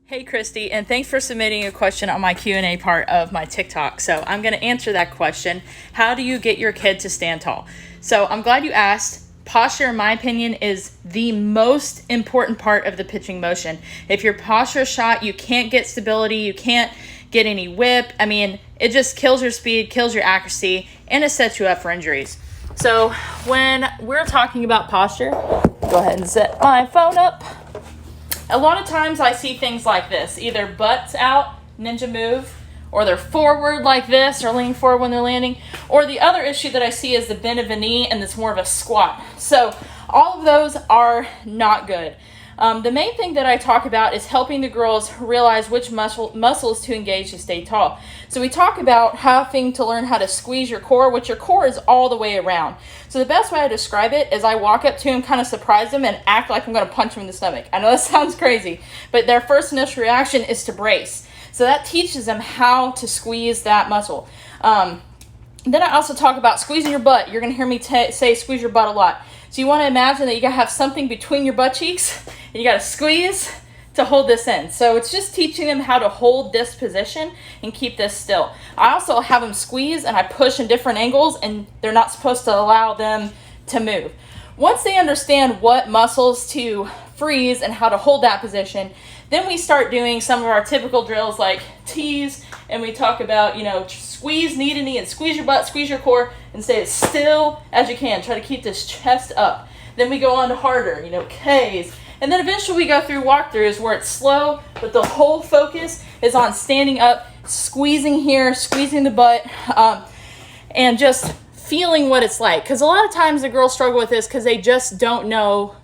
Hey Christy, and thanks for submitting a question on my Q&A part of my TikTok. So I'm going to answer that question. How do you get your kid to stand tall? So I'm glad you asked. Posture, in my opinion, is the most important part of the pitching motion. If your posture is shot, you can't get stability, you can't get any whip. I mean, it just kills your speed, kills your accuracy, and it sets you up for injuries. So when we're talking about posture, go ahead and set my phone up. A lot of times I see things like this, either butts out, ninja move, or they're forward like this, or leaning forward when they're landing. Or the other issue that I see is the bend of a knee, and it's more of a squat. So all of those are not good. The main thing that I talk about is helping the girls realize which muscles to engage to stay tall. So we talk about having to learn how to squeeze your core, which your core is all the way around. So the best way I describe it is I walk up to them, kind of surprise them, and act like I'm going to punch them in the stomach. I know that sounds crazy, but their first initial reaction is to brace. So that teaches them how to squeeze that muscle. Then I also talk about squeezing your butt. You're going to hear me say squeeze your butt a lot. So you want to imagine that you got to have something between your butt cheeks, and you got to squeeze to hold this in. So it's just teaching them how to hold this position and keep this still. I also have them squeeze, and I push in different angles, and they're not supposed to allow them to move. Once they understand what muscles to freeze and how to hold that position, then we start doing some of our typical drills like tees, and we talk about, squeeze knee to knee and squeeze your butt, squeeze your core, and stay as still as you can. Try to keep this chest up. Then we go on to harder, Ks. And then eventually we go through walkthroughs where it's slow, but the whole focus is on standing up, squeezing here, squeezing the butt, and just feeling what it's like. Because a lot of times the girls struggle with this because they just don't know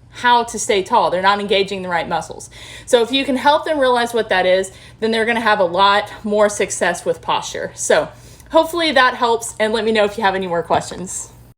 how to stay tall. They're not engaging the right muscles. So if you can help them realize what that is, then they're going to have a lot more success with posture. So hopefully that helps, and let me know if you have any more questions.